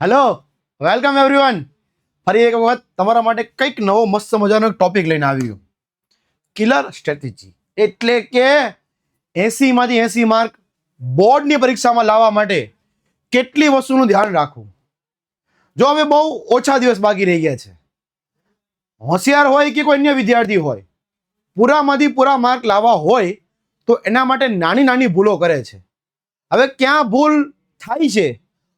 Hello, welcome everyone. ફરી એક વખત તમારા માટે કંઈક નવો મસ્ત મજાનો ટોપિક લઈને આવી ગયો. કિલર સ્ટ્રેટેજી એટલે કે 80 માંથી 80 માર્ક બોર્ડની પરીક્ષામાં લાવવા માટે કેટલી વસ્તુનું ધ્યાન રાખવું. જો હવે બહુ ઓછા દિવસ બાકી રહી ગયા છે, હોશિયાર હોય કે કોઈ અન્ય વિદ્યાર્થી હોય, પૂરામાંથી પૂરા માર્ક લાવવા હોય તો એના માટે નાની નાની ભૂલો કરે છે. હવે ક્યાં ભૂલ થાય છે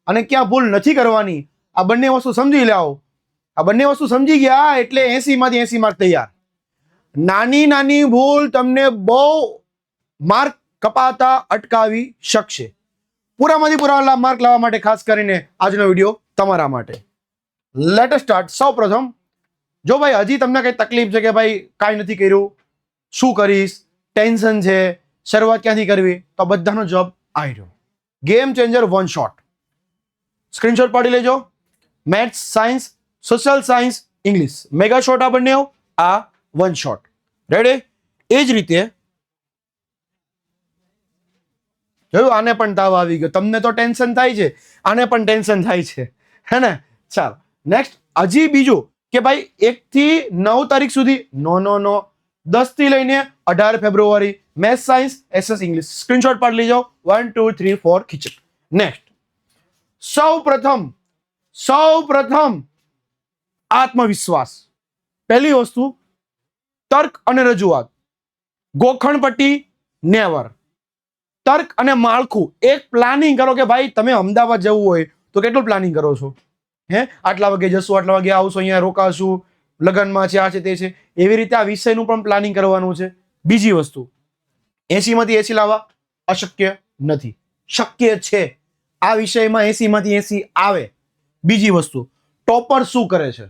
અને ક્યાં ભૂલ નથી કરવાની, આ બંને વસ્તુ સમજી લાવો. આ બંને વસ્તુ સમજી ગયા એટલે 80 માંથી 80 માર્ક તૈયાર. નાની નાની ભૂલ તમને બહુ માર્ક કપાતા અટકાવી શકશે. પૂરામાંથી પૂરા માર્ક લાવવા માટે ખાસ કરીને આજનો વિડીયો તમારા માટે. Let us start. સૌ પ્રથમ, જો ભાઈ હજી તમને કઈ તકલીફ છે કે ભાઈ કાંઈ નથી કર્યું, શું કરીશ, ટેન્શન છે, શરૂઆત ક્યાંથી કરવી, તો બધાનો જવાબ આવી રહ્યો. Game changer one shot. Screenshot પાડી લેજો. Maths, science, social science, English, mega shot આ બંને, આ વન શોટ. રેડી? એ જ રીતે જોયું, આને પણ તાવ આવી ગયો. તમને તો ટેન્શન થાય છે, આને પણ ટેન્શન થાય છે, હે ને? ચાલો નેક્સ્ટ. હજી બીજું કે ભાઈ 1 થી 9 તારીખ સુધી નો 10 થી લઈને 18 February maths, science, SS, English. Screenshot પાડી લેજો. 1 2 3 4 ખીચક. નેક્સ્ટ. સૌ પ્રથમ આત્મવિશ્વાસ. પહેલી વસ્તુ તર્ક અને રજૂઆત. ગોખણપટ્ટી નેવર. તર્ક અને માળખું. એક પ્લાનિંગ કરો કે ભાઈ તમે અમદાવાદ જવું હોય તો કેટલું પ્લાનિંગ કરો છો? આટલા વાગે જશું, આટલા વાગે આવશું, અહીંયા રોકાશું, લગ્નમાં છે, આ છે, તે છે. એવી રીતે આ વિષયનું પણ પ્લાનિંગ કરવાનું છે. બીજી વસ્તુ, 80 માંથી 80 લાવવા અશક્ય નથી, શક્ય છે. આ વિષયમાં 80 માંથી 80 આવે. બીજી વસ્તુ, ટોપર શું કરે છે?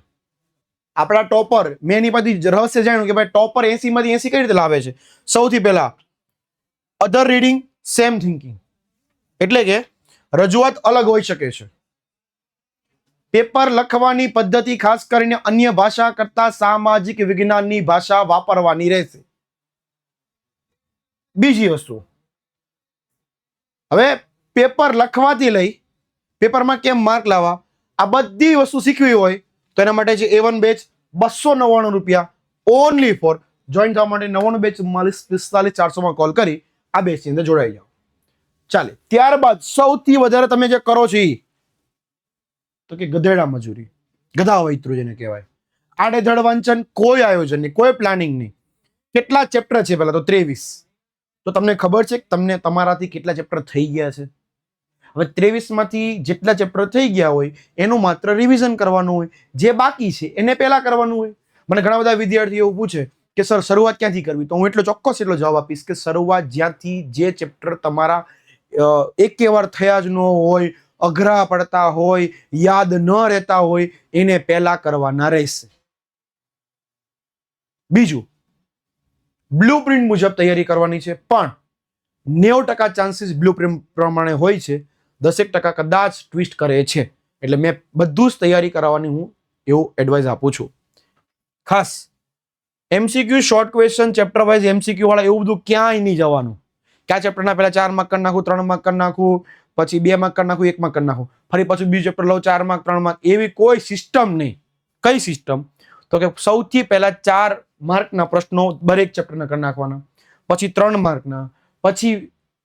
આપણા ટોપર, મેં એની પરથી રહસ્ય જાણ્યું કે ભાઈ ટોપર 80 માંથી 80 કઈ રીતે લાવે છે. સૌથી પહેલા અધર રીડિંગ સેમ થિંકિંગ, એટલે કે રજૂઆત અલગ હોઈ શકે છે. પેપર લખવાની પદ્ધતિ ખાસ કરીને અન્ય ભાષા કરતા સામાજિક વિજ્ઞાનની ભાષા વાપરવાની રહેશે. બીજી વસ્તુ, હવે પેપર લખવાથી લઈ પેપરમાં કેમ માર્ક લાવવા, આ બધી વસ્તુ શીખવી હોય તો એના માટે છે A1 બેચ, 299 રૂપિયા ઓનલી ફોર. જોઈન થવા માટે 99 બેચ 44 400 માં કોલ કરી આ બેચની અંદર જોડાઈ જાઓ. ચાલે. ત્યારબાદ સૌથી વધારે તમે જે કરો છો એ તો કે ગધેડા મજૂરી, ગધા વૈતરું જેને કહેવાય. આડેધડ વાંચન, કોઈ આયોજન નહીં, કોઈ પ્લાનિંગ નહીં. કેટલા ચેપ્ટર છે? પહેલા તો 23. તો તમને ખબર છે કે તમને તમારાથી કેટલા ચેપ્ટર થઈ ગયા છે? હવે 23 માંથી જેટલા ચેપ્ટર થઈ ગયા હોય એનું માત્ર રિવિઝન કરવાનું હોય, જે બાકી છે એને પહેલા કરવાનું હોય. મને ઘણા બધા વિદ્યાર્થીઓ પૂછે કે સર શરૂઆત ક્યાંથી કરવી, તો હું એટલો ચોક્કસ એટલો જવાબ આપીશ કે શરૂઆત જ્યાંથી જે ચેપ્ટર તમારા એકેવાર થયા જ ન હોય, અઘરા પડતા હોય, યાદ ન રહેતા હોય, એને પહેલા કરવાના રહેશે. બીજું, બ્લુપ્રિન્ટ મુજબ તૈયારી કરવાની છે, પણ 90% ચાન્સીસ બ્લુપ્રિન્ટ પ્રમાણે હોય છે, 10% કદાચ ટ્વિસ્ટ કરે છે. એટલે મેં બધું જ તૈયારી કરવાની હું એવું એડવાઇસ આપું છું. ખાસ MCQ short question, chapter wise MCQ વાળા એવું બધું ક્યાંય નહીં જવાનું. ક્યાં ચેપ્ટરના પહેલા 4 માર્ક કરી નાખું, 3 માર્ક કરી નાખું, પછી 2 માર્ક કરી નાખું, 1 માર્ક કરી નાખું, ફરી પાછું બીજું ચેપ્ટર લઉં, 4 માર્ક 3 માર્ક. એવી કોઈ સિસ્ટમ નહીં. કઈ સિસ્ટમ? તો કે સૌથી પહેલા 4 માર્કના પ્રશ્નો દરેક ચેપ્ટરના કરી નાખવાના, પછી 3 માર્કના, પછી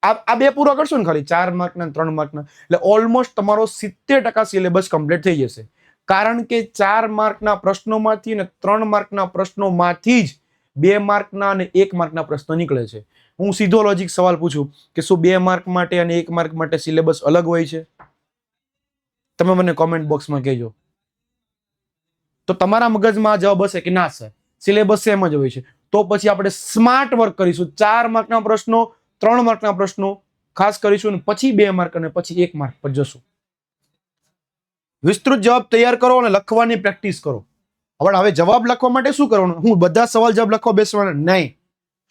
આ બે પૂરા કરશો ને ખાલી 4 માર્કના 3 માર્કના, એટલે ઓલમોસ્ટ તમારો 70% સિલેબસ કમ્પ્લીટ થઈ જશે. કારણ કે 4 માર્કના પ્રશ્નોમાંથી અને 3 માર્કના પ્રશ્નોમાંથી જ 2 માર્કના અને 1 માર્કના પ્રશ્નો નીકળે છે. હું સીધો લોજિક સવાલ પૂછું કે શું 2 માર્ક માટે અને 1 માર્ક માટે સિલેબસ અલગ હોય છે? તમે મને કોમેન્ટ બોક્સમાં કહેજો. તો તમારા મગજમાં જવાબ હશે કે ના સર સિલેબસ સેમ જ હોય છે. તો પછી આપણે સ્માર્ટ વર્ક કરીશું. 4 માર્કના પ્રશ્નો, 3 માર્કના પ્રશ્નો ખાસ કરીશું અને પછી 2 માર્ક અને પછી 1 માર્ક પર જશું. વિસ્તૃત જવાબ તૈયાર કરો અને લખવાની પ્રેક્ટિસ કરો. હવે જવાબ લખવા માટે શું કરવાનું? હું બધા સવાલ જવાબ લખવા બેસવાના નહીં.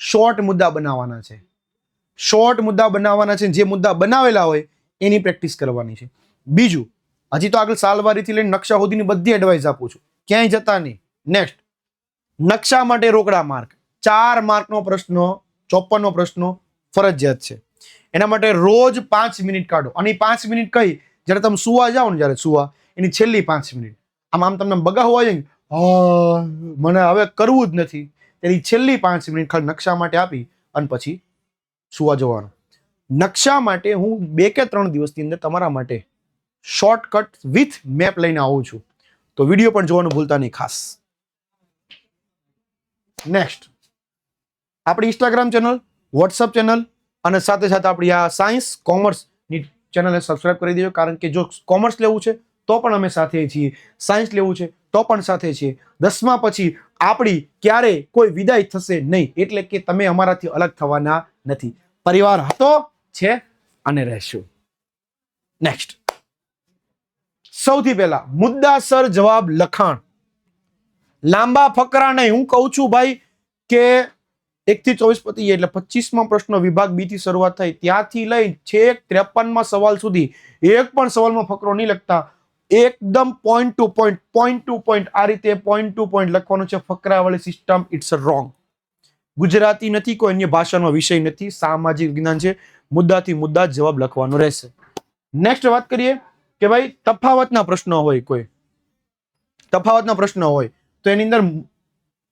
શોર્ટ મુદ્દા બનાવવાના છે. શોર્ટ મુદ્દા બનાવવાના છે. જે મુદ્દા બનાવેલા હોય એની પ્રેક્ટિસ કરવાની છે. બીજું, હજી તો આગળ સાલવારીથી લઈને નકશા સુધીની બધી એડવાઇસ આપું છું, ક્યાંય જતા નહીં. નેક્સ્ટ, નકશા માટે રોકડા માર્ક. 4 માર્કનો પ્રશ્ન, 54 પ્રશ્નો ફરજિયાત છે. એના માટે રોજ 5 મિનિટ કાઢો. અને 5 મિનિટ કઈ, જ્યારે તમે સુવા જાઓ ને, જ્યારે સુવા એની છેલ્લી 5 મિનિટ આમ તમને બગા હોવા જાય ને, મને હવે કરવું જ નથી, એની છેલ્લી 5 મિનિટ ખાલી નકશા માટે આપી અને પછી સુવા જવાનું. નકશા માટે હું 2 કે 3 દિવસની અંદર તમારા માટે શોર્ટકટ વિથ મેપ લઈને આવું છું, તો વિડીયો પણ જોવાનું ભૂલતા નહીં ખાસ. નેક્સ્ટ, આપણી ઇન્સ્ટાગ્રામ ચેનલ, વોટ્સઅપ ચેનલ અને સાથે સાથે આપણી આ સાયન્સ કોમર્સની ચેનલને સબસ્ક્રાઇબ કરી દેજો. કારણ કે જો કોમર્સ લેવું છે તો પણ અમે સાથે છીએ, સાયન્સ લેવું છે તો પણ સાથે છીએ. 10મા પછી આપણી ક્યારેય કોઈ વિદાય થશે નહીં, એટલે કે તમે અમારાથી અલગ થવાના નથી. પરિવાર હતો, છે અને રહેશું. નેક્સ્ટ, સૌથી પહેલા મુદ્દાસર જવાબ લખાણ, લાંબા ફકરા નહીં. હું કહું છું ભાઈ કે 1 થી 24 પતી એટલે 25મા પ્રશ્ન વિભાગ બી થી શરૂઆત થાય, ત્યાંથી લઈ છેક 53મા સવાલ સુધી એક પણ સવાલમાં ફકરો નહીં લખતા. એકદમ પોઈન્ટ ટુ પોઈન્ટ આ રીતે પોઈન્ટ ટુ પોઈન્ટ લખવાનું છે. ફકરાવાળી સિસ્ટમ ઇટ્સ રોંગ. ગુજરાતી નથી, કોઈ અન્ય ભાષાનો વિષય નથી, સામાજિક વિજ્ઞાન છે. મુદ્દાથી મુદ્દા જવાબ લખવાનો રહેશે. નેક્સ્ટ વાત કરીએ કે ભાઈ તફાવતના પ્રશ્નો હોય, કોઈ તફાવતના પ્રશ્ન હોય તો એની અંદર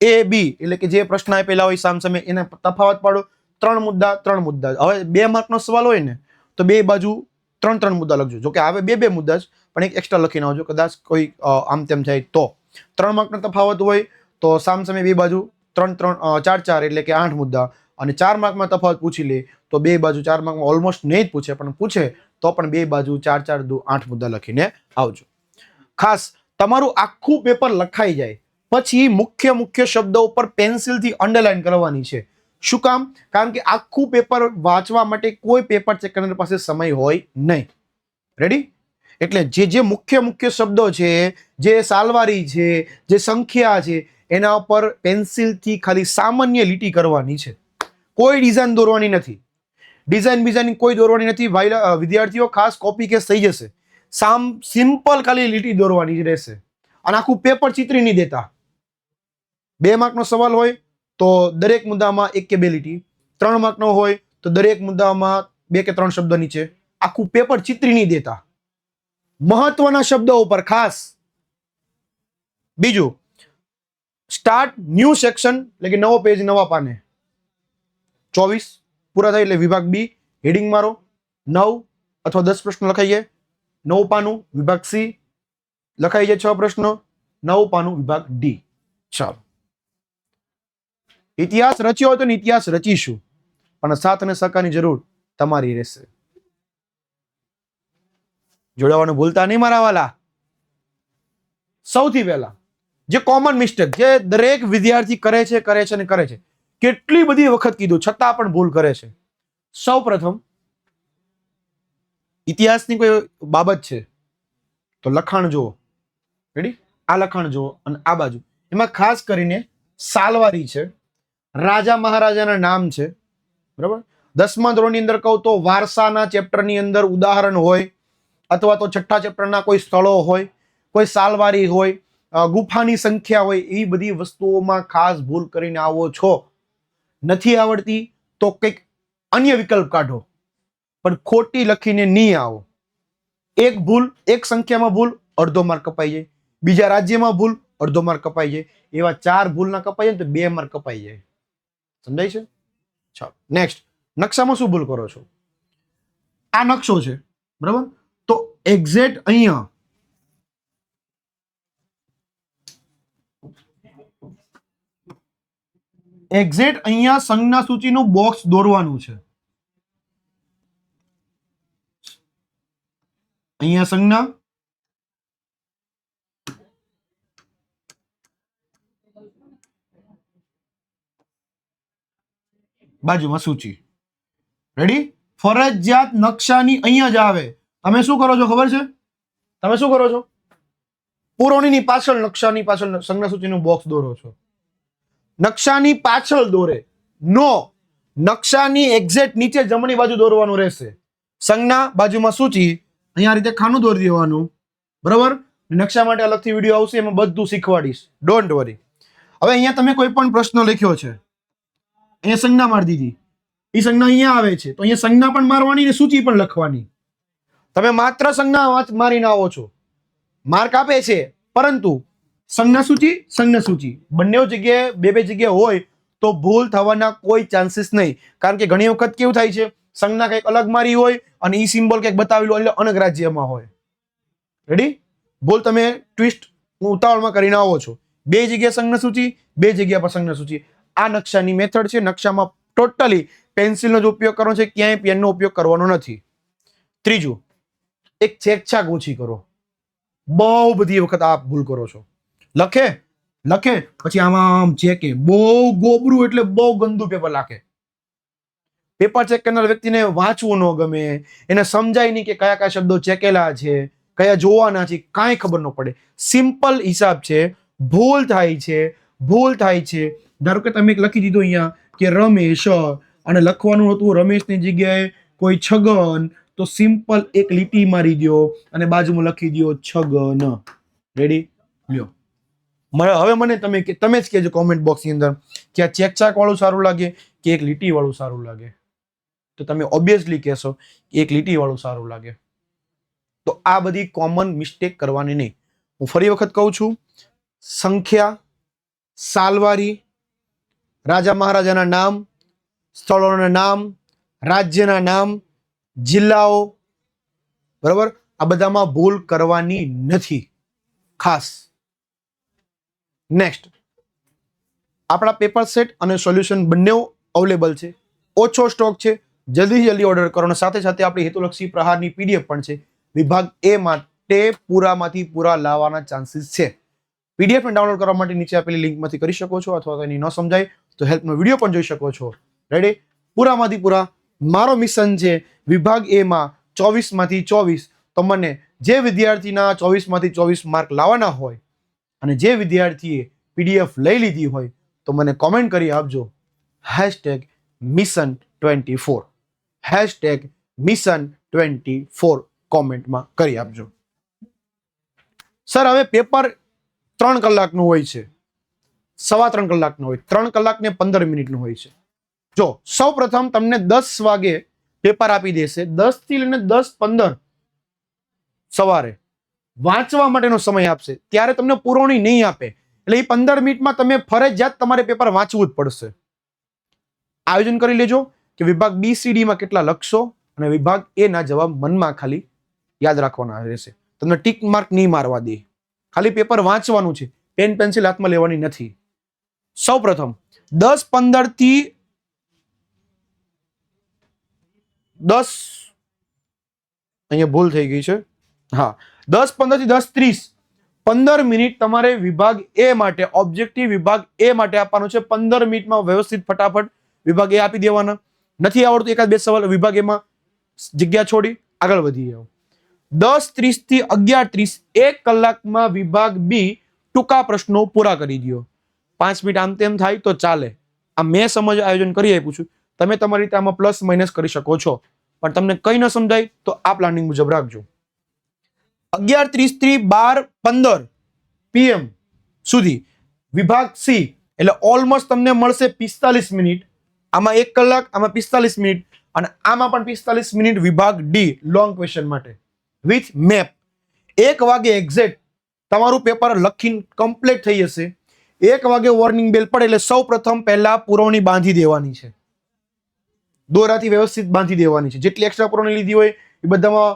A B એટલે કે જે પ્રશ્ન આપેલા હોય સામસામે એને તફાવત પાડો. 3 મુદ્દા 3 મુદ્દા. હવે 2 માર્કનો સવાલ હોય ને તો બે બાજુ 3 મુદ્દા લખજો. જો કે આવે 2 મુદ્દા જ, પણ એક એક્સ્ટ્રા લખીને આવજો, કદાચ કોઈ આમ તેમ થાય તો. 3 માર્કનો તફાવત હોય તો સામસામે બે બાજુ 4 એટલે કે 8 મુદ્દા. અને 4 માર્કમાં તફાવત પૂછી લે તો બે બાજુ 4 માર્કમાં ઓલમોસ્ટ નહીં જ પૂછે, પણ પૂછે તો પણ બે બાજુ 4 દુ 8 મુદ્દા લખીને આવજો. ખાસ તમારું આખું પેપર લખાઈ જાય પછી મુખ્ય શબ્દો ઉપર પેન્સિલથી અંડરલાઈન કરવાની છે. શું કામ? કારણ કે આખું પેપર વાંચવા માટે કોઈ પેપર ચેક કરનાર પાસે સમય હોય નહીં. રેડી? એટલે જે મુખ્ય શબ્દો છે, જે સાલવારી છે, જે સંખ્યા છે, એના ઉપર પેન્સિલથી ખાલી સામાન્ય લીટી કરવાની છે. કોઈ ડિઝાઇન દોરવાની નથી. ડિઝાઇન કોઈ દોરવાની નથી. વિદ્યાર્થીઓ ખાસ કોપી કેસ થઈ જશે. સિમ્પલ ખાલી લીટી દોરવાની જ રહેશે અને આખું પેપર ચિત્રી નહીં દેતા. 2 માર્કનો સવાલ હોય તો દરેક મુદ્દામાં 1 કે 2 લીટી, 3 માર્કનો હોય તો દરેક મુદ્દામાં 2 કે 3 શબ્દ નીચે. આખું પેપર ચિત્રી નહીં દેતા. મહત્વના શબ્દો ઉપર ખાસ. બીજું, સ્ટાર્ટ ન્યૂ સેક્શન એટલે કે નવો પેજ, નવા પાને. 24 પૂરા થાય એટલે વિભાગ બી હેડિંગ મારો. 9 અથવા 10 પ્રશ્નો લખાઈ જાય. 9 પાનું વિભાગ સી લખાઈ જાય. 6 પ્રશ્નો. 9 પાનું વિભાગ ડી. ચાલો, ઇતિહાસ રચ્યો હોય તો ઇતિહાસ રચીશું, પણ સાથ અને સહકારની જરૂર તમારી રહેશે. જોડાવાનું ભૂલતા નહીં મારા વાલા. સૌથી પહેલા જે કોમન મિસ્ટેક જે દરેક વિદ્યાર્થી કરે છે, કેટલી બધી વખત કીધું છતાં પણ ભૂલ કરે છે. સૌ પ્રથમ ઇતિહાસની કોઈ બાબત છે તો લખાણ જુઓ. રેડી? આ લખાણ જુઓ અને આ બાજુ એમાં ખાસ કરીને સાલવારી છે, રાજા મહારાજાના નામ છે. બરાબર? 10મા ધોરણની અંદર કહું તો વારસાના ચેપ્ટરની અંદર ઉદાહરણ હોય, અથવા તો 6થા ચેપ્ટરના કોઈ સ્થળો હોય, કોઈ સાલવારી હોય, ગુફાની સંખ્યા હોય. એવી બધી વસ્તુઓમાં ખાસ ભૂલ કરીને આવો છો. નથી આવડતી તો કંઈક અન્ય વિકલ્પ કાઢો, પણ ખોટી લખીને નહીં આવો. એક ભૂલ, એક સંખ્યામાં ભૂલ, અડધો માર્ક કપાઈ જાય. બીજા રાજ્યમાં ભૂલ, અડધો માર્ક કપાઈ જાય. એવા 4 ભૂલ ના કપાઈ જાય તો 2 માર્ક કપાઈ જાય. સમજાય છે? ચાલો, નેક્સ્ટ. નકશામાં શું ભૂલ કરો છો? આ નકશો છે, બરાબર? તો એક્ઝેક્ટ અહીંયા સંજ્ઞા સૂચિનું બોક્સ દોરવાનું છે. અહીંયા સંજ્ઞા, બાજુમાં સૂચિ. રેડી? ફરજિયાત નકશાની અહીંયા જ આવે. તમે શું કરો છો ખબર છે? તમે શું કરો છો? પુરવણીની પાછળ, નકશાની પાછળ સંજ્ઞા સૂચિનું બોક્સ દોરો છો. નકશાની પાછળ દોરે નો, નકશાની એક્ઝેક્ટ નીચે જમણી બાજુ દોરવાનું રહેશે. સંજ્ઞા, બાજુમાં સૂચિ, અહીંયા રીતે ખાનું દોરી દેવાનું. બરાબર? નકશા માટે અલગથી વિડીયો આવશે, એમાં બધું શીખવાડીશ. Don't worry. હવે અહીંયા તમે કોઈ પણ પ્રશ્ન લખ્યો છે, અહીંયા સંજ્ઞા મારી દીધી. એ સંજ્ઞા અહીંયા આવે છે તો અહીંયા સંજ્ઞા પણ મારવાની ને સૂચિ પણ લખવાની. તમે માત્ર સંજ્ઞા મારીને આવો છો, માર્ક આપે છે, પરંતુ સંજ્ઞા સૂચિ બંને જગ્યાએ બે જગ્યાએ હોય તો ભૂલ થવાના કોઈ ચાન્સીસ નહીં. કારણ કે ઘણી વખત કેવું થાય છે, સંજ્ઞા કંઈક અલગ મારી હોય અને ઈ સિમ્બોલ કંઈક બતાવેલું એટલે અલગ રાજ્યમાં હોય. રેડી? ભૂલ તમે ટ્વિસ્ટ ઉતાવળમાં કરીને આવો છો. બે જગ્યાએ સંજ્ઞા સૂચિ, બે જગ્યા પર સંજ્ઞા સૂચિ. આ નકશાની મેથડ છે. નકશામાં ટોટલી પેન્સિલનો જ ઉપયોગ કરવાનો છે, ક્યાંય પેનનો ઉપયોગ કરવાનો નથી. ત્રીજું, એક ચેકછાક ઓછી કરો. બહુ બધી વખત આપ ભૂલ કરો છો. લખે પછી આમ ચેકે, બહુ ગોબરું એટલે બહુ ગંદુ પેપર લાગે. પેપર ચેક કરનાર વ્યક્તિને વાંચવું ન ગમે, એને સમજાય નહીં કે કયા કયા શબ્દો ચેકેલા છે, કયા જોવાના છે, કાંઈ ખબર ન પડે. સિમ્પલ હિસાબ છે. ભૂલ થાય છે. ધારો કે તમે લખી દીધો અહીંયા કે રમેશ અને લખવાનું હતું રમેશની જગ્યાએ કોઈ છગન, તો સિમ્પલ એક લીટી મારી દો અને બાજુમાં લખી દો છગન. રેડી? લ્યો, હવે મને તમે જ કહેજો કોમેન્ટ બોક્સની અંદર કે આ ચેકચાક વાળું સારું લાગે કે એક લીટી વાળું સારું લાગે. તો તમે ઓબ્વિયસલી કહેશો કે એક લીટી વાળું સારું લાગે. તો આ બધી કોમન મિસ્ટેક કરવાની નહીં. હું ફરી વખત કહું છું, સંખ્યા, સાલવારી, રાજા મહારાજાના નામ, સ્થળોના નામ, રાજ્યના નામ, જિલ્લાઓ, બરાબર, આ બધામાં ભૂલ કરવાની નથી ખાસ. નેક્સ્ટ, આપણા પેપર સેટ અને સોલ્યુશન બંને અવેલેબલ છે. ઓછો સ્ટોક છે, જલ્દી ઓર્ડર કરો. અને સાથે સાથે આપણી હેતુલક્ષી પ્રહારની પીડીએફ પણ છે. વિભાગ એ માટે પૂરામાંથી પૂરા લાવવાના ચાન્સીસ છે. પીડીએફ ને ડાઉનલોડ કરવા માટે નીચે આપેલી લિંકમાંથી કરી શકો છો, અથવા તો એની ન સમજાય તો હેલ્પનો વિડીયો પણ જોઈ શકો છો. રેડી? પૂરામાંથી પૂરા મારો મિશન છે વિભાગ એ માં 24 માંથી 24. તો મને જે વિદ્યાર્થીના 24 માંથી 24 માર્ક લાવવાના હોય અને જે વિદ્યાર્થીએ પીડીએફ લઈ લીધી હોય તો મને કોમેન્ટ કરી આપજો #mission24. #mission24 કોમેન્ટમાં કરી આપજો. સર, હવે પેપર 3 કલાકનું હોય છે, 3.25 કલાકનું હોય, 3 કલાક ને 15 મિનિટનું હોય છે. જો સૌ પ્રથમ તમને 10 વાગે પેપર આપી દેશે, 10 થી લઈને 10:15 સવારે વાંચવા માટેનો સમય આપશે. ત્યારે તમને પુરવણી નહીં આપે, એટલે એ 15 મિનિટમાં તમે ફરજિયાત તમારે પેપર વાંચવું જ પડશે. આયોજન કરી લેજો કે વિભાગ BCD માં કેટલા લખશો અને વિભાગ એ ના જવાબ મનમાં ખાલી યાદ રાખવાના રહેશે. તમને ટીક માર્ક નહીં મારવા દે, ખાલી પેપર વાંચવાનું છે, પેન પેન્સિલ હાથમાં લેવાની નથી. સૌ પ્રથમ 10:15 થી 10, અહીંયા ભૂલ થઈ ગઈ છે. હા, 10:15 થી 10:30 15 મિનિટ તમારે વિભાગ એ માટે, ઓબ્જેક્ટિવ વિભાગ એ માટે આપવાનું છે. 15 મિનિટમાં વ્યવસ્થિત ફટાફટ વિભાગ એ આપી દેવાના. નથી આવડતું એકાદ બે સવાલ વિભાગ એમાં જગ્યા છોડી આગળ વધી જાઓ. 10:30 થી 11:30 1 કલાકમાં વિભાગ બી ટૂંકા પ્રશ્નો પૂરા કરી દો. 5 મિનિટ આમ તેમ થાય તો ચાલે. આ મેં સમજ આયોજન કરી આપ્યું છું. તમે તમારી રીતે આમાં પ્લસ માઇનસ કરી શકો છો, પણ તમને કઈ ન સમજાય તો આ પ્લાનિંગ મુજબ રાખજો. 11:30 થી 12:15 PM સુધી વિભાગ સી, એટલે ઓલમોસ્ટ તમને મળશે 45 મિનિટ. આમાં 1 કલાક, આમાં 45 મિનિટ અને આમાં પણ 45 મિનિટ વિભાગ ડી લોંગ ક્વેશ્ચન માટે વિથ મેપ. 1 વાગે એક્ઝેક્ટ તમારું પેપર લખીને કમ્પ્લીટ થઈ જશે. 1 વાગે વોર્નિંગ બેલ પડે એટલે સૌ પ્રથમ પહેલા પુરવણી બાંધી દેવાની છે, દોરાથી વ્યવસ્થિત બાંધી દેવાની છે. જેટલી એક્સ્ટ્રા પુરવણી લીધી હોય એ બધામાં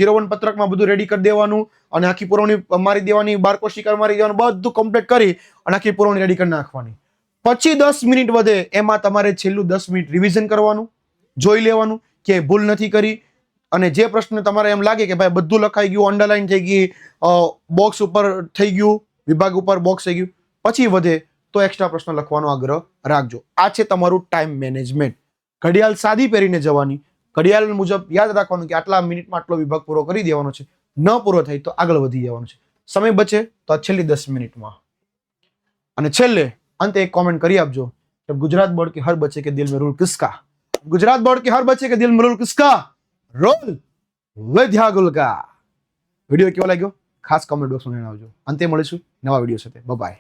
01 પત્રકમાં બધું રેડી કરી દેવાનું અને આખી પુરવણી મારી દેવાની, બારકોડ સ્ટીકર મારી દેવાનું, બધું કમ્પ્લીટ કરી અને આખી પુરવણી રેડી કરી નાખવાની. પછી 10 મિનિટ વધે એમાં તમારે છેલ્લું 10 મિનિટ રિવિઝન કરવાનું, જોઈ લેવાનું કે ભૂલ નથી કરી, અને જે પ્રશ્ન તમારે એમ લાગે કે ભાઈ બધું લખાઈ ગયું, અંડરલાઈન થઈ ગઈ, બોક્સ ઉપર થઈ ગયું, વિભાગ ઉપર બોક્સ થઈ ગયું, પછી વધે તો એક્સ્ટ્રા પ્રશ્ન લખવાનો આગ્રહ રાખજો. આ છે તમારું ટાઈમ મેનેજમેન્ટ. ઘડિયાળ સાદી પહેરીને જવાની, ઘડિયાળ મુજબ યાદ રાખવાનું કે આટલા મિનિટમાં આટલો વિભાગ પૂરો કરી દેવાનો છે. ન પૂરો થાય તો આગળ વધી જવાનું છે. સમય બચે તો આ છેલ્લી 10 મિનિટમાં. અને છેલ્લે અંતે એક કોમેન્ટ કરી આપજો કે ગુજરાત બોર્ડ કે હર બચ્ચે કે દિલ में रूल किसका? ગુજરાત બોર્ડ કે હર બચ્ચે કે દિલ में रूल किसका? રોલ વિદ્યાગુલ કા. વિડીયો કેવો લાગ્યો ખાસ કોમેન્ટ બોક્સમાં જણાવજો. અંતે મળીશું નવા વિડીયો સાથે. બાય.